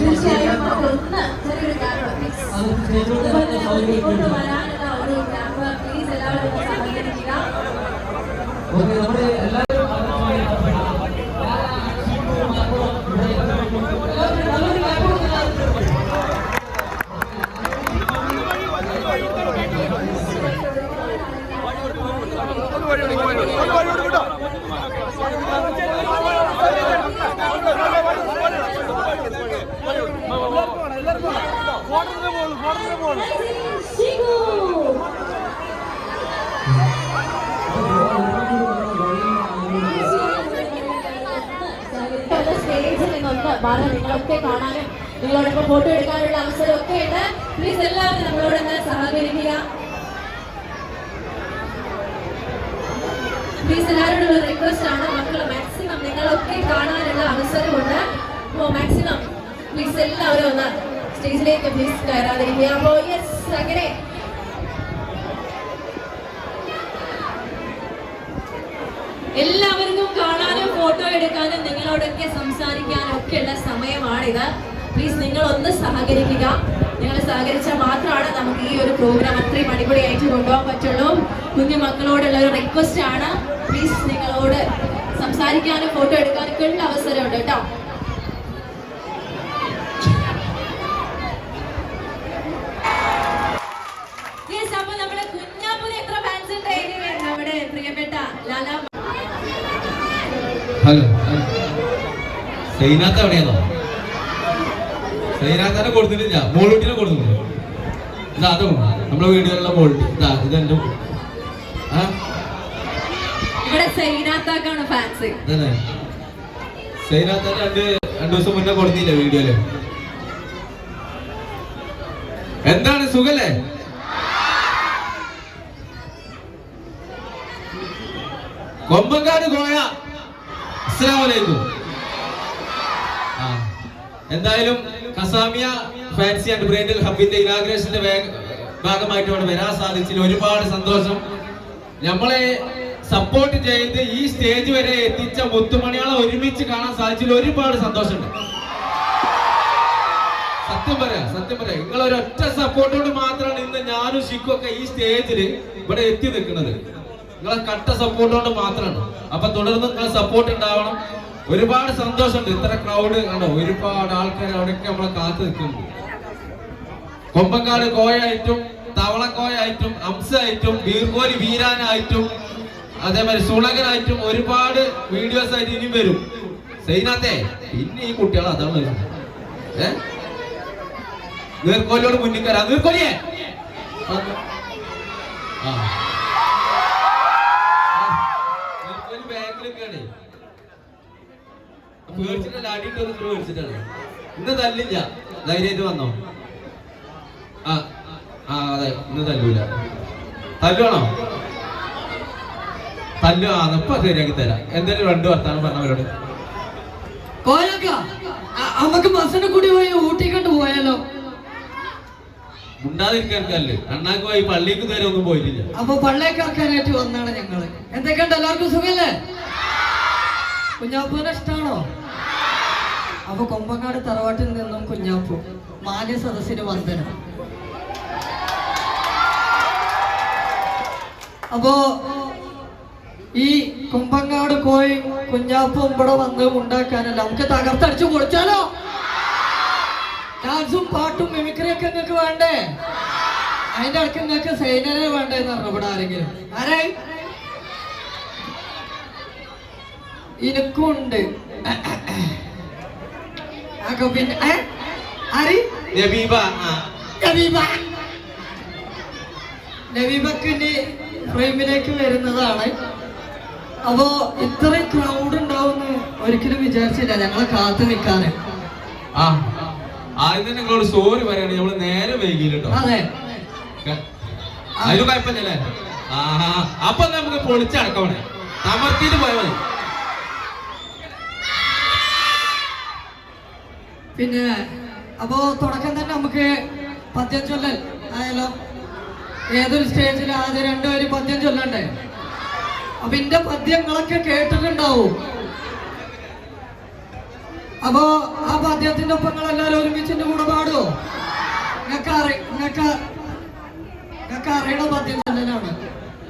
തീർച്ചയായും ഒന്ന് ചെറിയൊരു വരാനുള്ള ഒരു ക്യാമ്പ് പ്ലീസ് എല്ലാവരും സഹകരിക്കുക. സ്റ്റേജിൽ നിന്നൊന്ന് മാറി നിങ്ങളൊക്കെ കാണാനും നിങ്ങളോടൊപ്പം ഫോട്ടോ എടുക്കാനുള്ള അവസരമൊക്കെ ഉണ്ട്. പ്ലീസ് എല്ലാവരും നമ്മളോടൊന്ന് സഹകരിക്കുക. പ്ലീസ് എല്ലാവരോടുള്ള റിക്വസ്റ്റ് ആണ്, മക്കൾ മാക്സിമം നിങ്ങളൊക്കെ കാണാനുള്ള അവസരമുണ്ട്. അപ്പോൾ മാക്സിമം പ്ലീസ് എല്ലാവരും ഒന്ന് സ്റ്റേജിലേക്ക് പ്ലീസ് കയറാതിരിക്കുക. അപ്പോൾ യെസ്, അങ്ങനെ എല്ലാവർക്കും കാണാനും ഫോട്ടോ എടുക്കാനും നിങ്ങളോടൊക്കെ സംസാരിക്കാനും ഒക്കെ ഉള്ള സമയമാണിത്. പ്ലീസ് നിങ്ങളൊന്ന് സഹകരിക്കുക. നിങ്ങൾ സഹകരിച്ചാൽ മാത്രമാണ് നമുക്ക് ഈ ഒരു പ്രോഗ്രാം അത്രയും അടിപൊളിയായിട്ട് കൊണ്ടുപോകാൻ പറ്റുള്ളൂ. കുഞ്ഞു മക്കളോടുള്ള ഒരു റിക്വസ്റ്റ് ആണ്, പ്ലീസ് നിങ്ങളോട് സംസാരിക്കാനും ഫോട്ടോ എടുക്കാനൊക്കെ ഉള്ള അവസരമുണ്ട് കേട്ടോ. അപ്പൊ നമ്മുടെ കുഞ്ഞാപ്പൂന് എത്ര ഫാൻസ് ഉണ്ട്? നമ്മുടെ പ്രിയപ്പെട്ട ലാല. ഹലോ, സൈനാത്ത് എവിടെയാണോ? സൈനാത്തനെ കൊടുത്തിട്ടില്ല, മോളൂട്ടിനെ കൊടുത്തിട്ടുണ്ട്. ഇതാ അതും നമ്മുടെ വീടുകളിലെ മോളൂട്ടി. ഇതാ ഇത് എന്റെ ഇവിടെ സൈനാത്താക്കാണ് ഫാൻസ്. സൈനാത്തനെ രണ്ടു ദിവസം മുന്നേ കൊടുത്തില്ല വീഡിയോയില്. എന്താണ് സുഖല്ലേ? കൊമ്പങ്കാട് കോയ. അസ്സലാമു അലൈക്കും. എന്തായാലും കസാമിയ ഫാൻസി ആൻഡ് ബ്രൈഡൽ ഹബിന്റെ ഇനാഗ്രേഷന്റെ ഭാഗമായിട്ട് ഇവിടെ വരാൻ സാധിച്ചതിൽ ഒരുപാട് സന്തോഷം. നമ്മളെ സപ്പോർട്ട് ചെയ്ത് ഈ സ്റ്റേജ് വരെ എത്തിച്ച മുത്തുമണികളെ ഒരുമിച്ച് കാണാൻ സാധിച്ചതിൽ ഒരുപാട് സന്തോഷമുണ്ട്. സത്യം പറയാ നിങ്ങൾ ഒരൊറ്റ സപ്പോർട്ടോട് മാത്രമാണ് ഇന്ന് ഞാനും ഷിക്കൊക്കെ ഈ സ്റ്റേജിൽ ഇവിടെ എത്തി നിൽക്കുന്നത്. നിങ്ങളെ കട്ട സപ്പോർട്ടോട് മാത്രമാണ്. അപ്പൊ തുടർന്ന് നിങ്ങളെ സപ്പോർട്ട് ഉണ്ടാവണം. ഒരുപാട് സന്തോഷമുണ്ട്. ഇത്ര ക്രൗഡ് കണ്ടോ, ഒരുപാട് ആൾക്കാർ അവിടെയൊക്കെ നമ്മളെ കാത്തു നിൽക്കുന്നുണ്ട്. കൊമ്പങ്കാട് കോയായിട്ടും തവളക്കോയായിട്ടും അംസായിട്ടും വീർകോലി വീരാനായിട്ടും അതേമാതിരി സുണകനായിട്ടും ഒരുപാട് വീഡിയോസ് ആയിട്ട് ഇനി വരും. സൈനാത്തെ പിന്നെ ഈ കുട്ടികൾ അതാണ് വരുന്നത്. നീർക്കോലിയോട് മുന്നിൽ കയറാം. നീർക്കോലിയെ നീർക്കോലി ബാക്കിലൊക്കെയാണ് പേടിച്ചിട്ടല്ല, അടിയിട്ടൊന്നും പേടിച്ചിട്ടാണ്. ഇന്ന് തല്ലില്ല, ധൈര്യമായിട്ട് വന്നോ. അതെ, ഇന്ന് തല്ലൂല. തല്ലുവാണോ? തല്ലു. ഇപ്പൊ ശരിയാക്കി തരാം. എന്തായാലും 2 വർത്താനം പറഞ്ഞവരോട് നമുക്ക് ബസ്സിനെ കൂടി പോയി ഊട്ടിക്കൊണ്ട് പോയാലോ? മുണ്ടാതിരിക്കാർക്കല്ലേ, അണ്ണാക്ക് പോയി പള്ളിക്ക് നേരെ ഒന്നും പോയിട്ടില്ല. അപ്പൊ പള്ളിക്കാർക്കാനായിട്ട് വന്നാണ് ഞങ്ങള്. എന്തൊക്കെയുണ്ട്, എല്ലാവർക്കും സുഖല്ലേ? കുഞ്ഞാപ്പൂനെ ഇഷ്ടാണോ? അപ്പൊ കൊമ്പങ്ങാട് തറവാട്ടിൽ നിന്നും കുഞ്ഞാപ്പൂ മാന്യ സദസ്സിന് വന്ദനം. അപ്പോ ഈ കുമ്പങ്ങാട് കോയി കുഞ്ഞാപ്പും ഇവിടെ വന്ന് ഉണ്ടാക്കാനല്ല, നമുക്ക് തകർത്തടിച്ചു പൊളിച്ചാലോ? ഡാൻസും പാട്ടും മിമിക്രിയൊക്കെ നിങ്ങൾക്ക് വേണ്ടേ? അതിന്റെ ഇടയ്ക്ക് നിങ്ങൾക്ക് സൈനനെ വേണ്ടേന്ന് പറഞ്ഞു. ഇവിടെ ആരെങ്കിലും ആരായി? എനിക്കുണ്ട്. പിന്നെ നബീബക്ക് ഇനി ഫ്രെയിമിലേക്ക് വരുന്നതാണ്. അപ്പോ ഇത്രയും ക്രൗഡ് ഉണ്ടാവുമെന്ന് ഒരിക്കലും വിചാരിച്ചില്ല. ഞങ്ങളെ കാത്തു നിൽക്കാന്. ആദ്യം നിങ്ങളോട് സോറി പറയാണ്, നമ്മള് നേരെ വൈകിയിട്ടോ. അതെ, അതിന് കുഴപ്പമില്ലല്ലേ? അപ്പൊ നമുക്ക് പൊളിച്ചടക്കണേ, അമർത്തിയിട്ട് പോയാൽ മതി. പിന്നെ അപ്പോ തുടക്കം തന്നെ നമുക്ക് പദ്യം ചൊല്ലൽ ആയാലോ? ഏതൊരു സ്റ്റേജിൽ ആദ്യം 2 പേര് പദ്യം ചൊല്ലണ്ടേ? അപ്പൊ എന്റെ പദ്യങ്ങളൊക്കെ കേട്ടിട്ടുണ്ടാവും. അപ്പോ ആ പദ്യത്തിന്റെ ഒപ്പം നിങ്ങൾ എല്ലാവരും ഒരുമിച്ചിന്റെ കൂടെ പാടുവോ? നിങ്ങൾക്ക് അറിയണ പദ്യം ചൊല്ലലാണ്.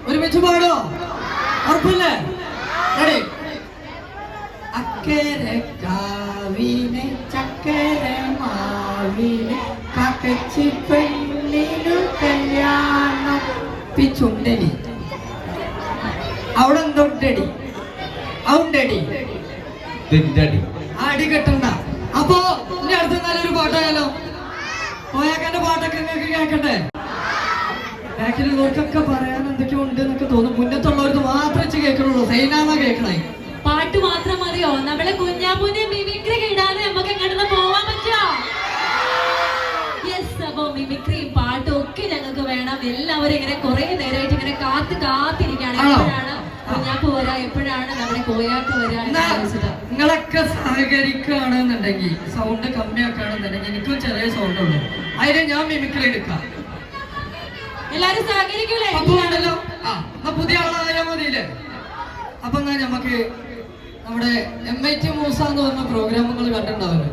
ഒരുമിച്ച് പാടുവോ? ഉറപ്പില്ലേ? റെഡി? അക്കരെ കാവിനെ ചക്കര മാവിനെ കക്കച്ചി പെണ്ണിനു കല്യാണം പിച്ചുണ്ടനി അവിടെ എന്തൊണ്ടടി ഔണ്ടടി അടി കെട്ടണ്ട. അപ്പോ ഇനി അടുത്ത നല്ലൊരു പാട്ടായാലോ? കോയാക്കന്റെ പാട്ടൊക്കെ നിങ്ങൾക്ക് കേൾക്കട്ടെ? ബാക്കിലുള്ളവർക്കൊക്കെ പറയാൻ എന്തൊക്കെയോ ഉണ്ട് എന്നൊക്കെ തോന്നും. മുന്നത്തുള്ളവർക്ക് മാത്രമേ കേൾക്കണുള്ളൂ. സൈനാന്നാ കേൾക്കണേ. പാട്ട് മാത്രം മതിയോ? നമ്മളെ കുഞ്ഞാപ്പൂനെ മിമിക്രി ഇടാതെ നമുക്ക് എങ്ങോട്ട് പോവാൻ പറ്റുമോ? യെസ്. അപ്പൊ മിമിക്രിയും പാട്ടും ഒക്കെ ഞങ്ങൾക്ക് വേണം. എല്ലാവരും ഇങ്ങനെ കുറെ നേരമായിട്ട് ഇങ്ങനെ കാത്തിരിക്കുകയാണ്. എപ്പോഴാണ് കുഞ്ഞാപ്പൂ വരാ, എപ്പോഴാണ് നമ്മുടെ കോയാക്ക് വരാ? നിങ്ങളൊക്കെ സഹകരിക്കുകയാണെന്നുണ്ടെങ്കിൽ, സൗണ്ട് കമ്മിയാക്കുകയാണെന്നുണ്ടെങ്കിൽ, എനിക്കും ചെറിയ സൗണ്ട് ഉള്ളു, അതിന് ഞാൻ മിമിക്രി എടുക്കാം. എല്ലാരും സഹകരിക്കൂലേ? അല്ലോ പുതിയ ആളായാൽ മതിയില്ലേ? അപ്പൊ എന്നാ നമുക്ക് നമ്മുടെ MIT മൂസ എന്ന് പറഞ്ഞ പ്രോഗ്രാമുകൾ കണ്ടിട്ടുണ്ടാവല്ലോ.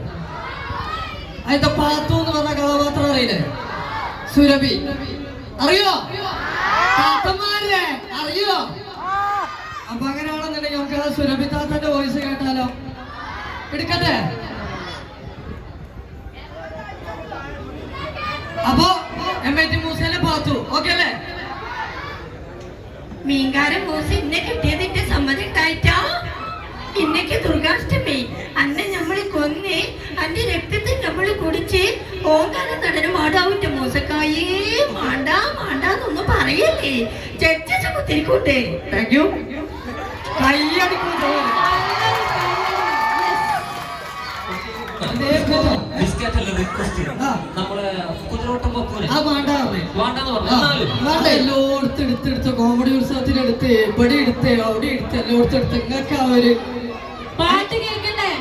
അതിന്റെ പാത്തു എന്ന് പറഞ്ഞ കഥാപാത്രം അറിയില്ലേ? സുരഭി അറിയോ? പാത്തന്മാരെ അറിയോ? അപ്പൊ അങ്ങനെയാണെന്നുണ്ടെങ്കിൽ നമുക്ക് ആ സുരഭി താത്തന്റെ വോയിസ് കേട്ടാലോ? എടുക്കട്ടെ? അപ്പൊ MIT മൂസയിലെ പാത്തു ഓക്കെ അല്ലേ? മീൻകാരൻ മൂസ ഇന്നെ കിട്ടിയതിന്റെ സമ്മതം ഉണ്ടായിട്ടാ. ഇന്നേക്ക് ദുർഗാഷ്ടമി അന്നെ നമ്മള് കൊന്ന് അന്റെ രക്തത്തിൽ നമ്മള് കുടിച്ച് ഓങ്കാല നടന് മാടാവിന്റെ മൂസക്കായേ മാണ്ടാന്നൊന്നും പറയല്ലേ. ജഡ്ജസ് കുത്തിരിക്കൂട്ടെ. Thank you. കൈയടിക്കൂട്ടോ. എല്ലായിടത്തെടുത്ത് കോമഡി ഉത്സവത്തിനെടുത്ത് ഇവിടെ എടുത്ത് അവിടെ എടുത്ത് എല്ലായിടത്തെടുത്ത് നിങ്ങൾക്ക് ആ ഒരു പാട്ട് കേൾക്കണ്ടേ?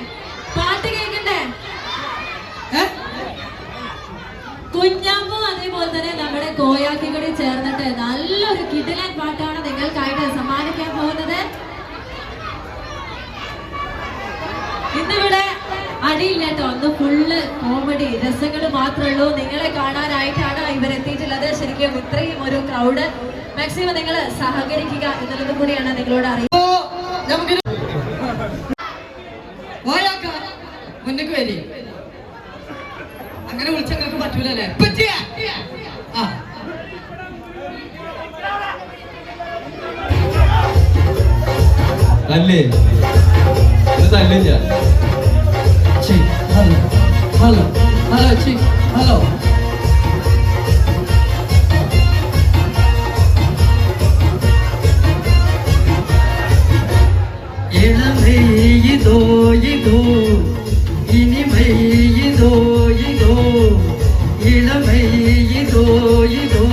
കുഞ്ഞാപ്പൂ അതേപോലെ തന്നെ നമ്മുടെ കോയാക്കി കൂടി ചേർന്നിട്ട് നല്ലൊരു കിടിലൻ പാട്ടാണ് നിങ്ങൾക്കായിട്ട് സമ്മാനിക്കാൻ പോകുന്നത്. ഇന്നിവിടെ അടിയില്ല കേട്ടോ, ഒന്ന് ഫുള്ള് കോമഡി രസങ്ങൾ മാത്രമേ ഉള്ളൂ. നിങ്ങളെ കാണാനായിട്ടാണ് ഇവരെത്തിയിട്ടുള്ളത്. ശരിക്കും ഇത്രയും ഒരു ക്രൗഡ് മാക്സിമം നിങ്ങൾ സഹകരിക്കുക എന്നുള്ളത് കൂടിയാണ് നിങ്ങളോട് അറിയുന്നത്. മുന്നേക്ക് വരി. അങ്ങനെ വിളിച്ചാൽ നിങ്ങൾക്ക് പറ്റൂലല്ലേ? അല്ലേ തല്ലില്ല. ഹലോ ഹലോ ഹലോ ഹലോ ഇളമേ ഇതോ ഇതോ ഇനിമൈ ഇതോ ഇതോ ഇളമൈ ഇതോ ഇതോ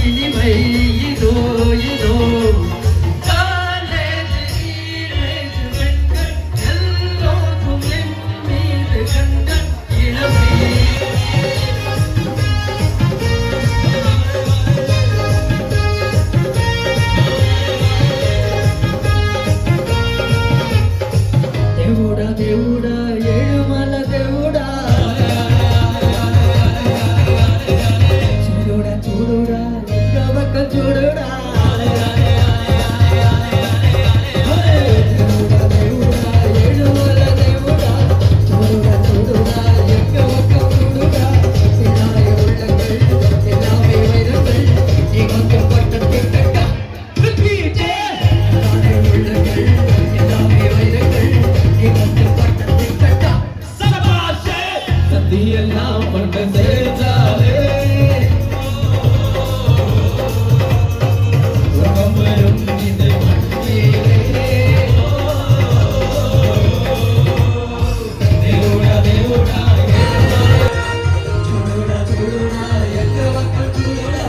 ഇനിമൈ ഇതോ ഇതോ దేవుడా దేవుడా ఏడుమల దేవుడా చూడుడా చూడుడా ఇంకా పక్క చూడుడా దేవుడా దేవుడా ఏడుమల దేవుడా చూడుడా చూడుడా ఇంకా పక్క చూడుడా எல்லாமே உள்ளங்கள் எல்லாமே வைரங்கள் நீ கொஞ்சம் பட்ட திட்டக்க ரிப்பீட்டே எல்லாமே உள்ளங்கள் எல்லாமே வைரங்கள் சத்தியெல்லாம் பண்ண சேர்த்தாலே வரும் இந்த மண்ணிலே தேவுடா தேவுடா சுடுடா சுடுடா எங்க மக்கள் சுடுடா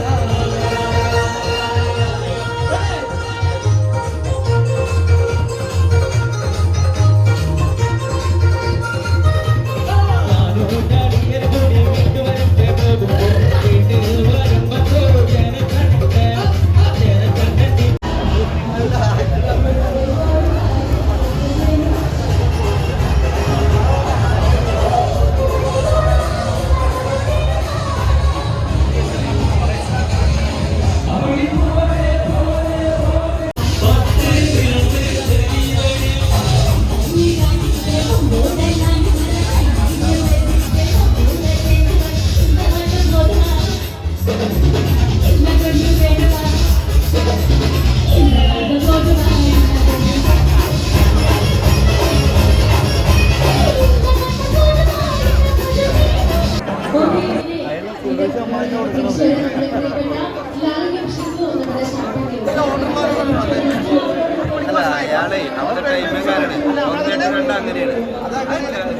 അല്ല അയാളെ അവരുടെ ടൈമുകാരാണ് ഒന്നിട്ട് രണ്ട് അങ്ങനെയാണ്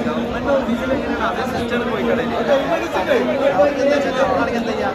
ഗവൺമെന്റ് ഓഫീസിൽ എങ്ങനെയാണ് അതേ സിസ്റ്റം പോയി കടയിൽ അവർക്ക് എന്താ വെച്ചാൽ നമ്മളാണെങ്കിൽ എന്താ ചെയ്യാം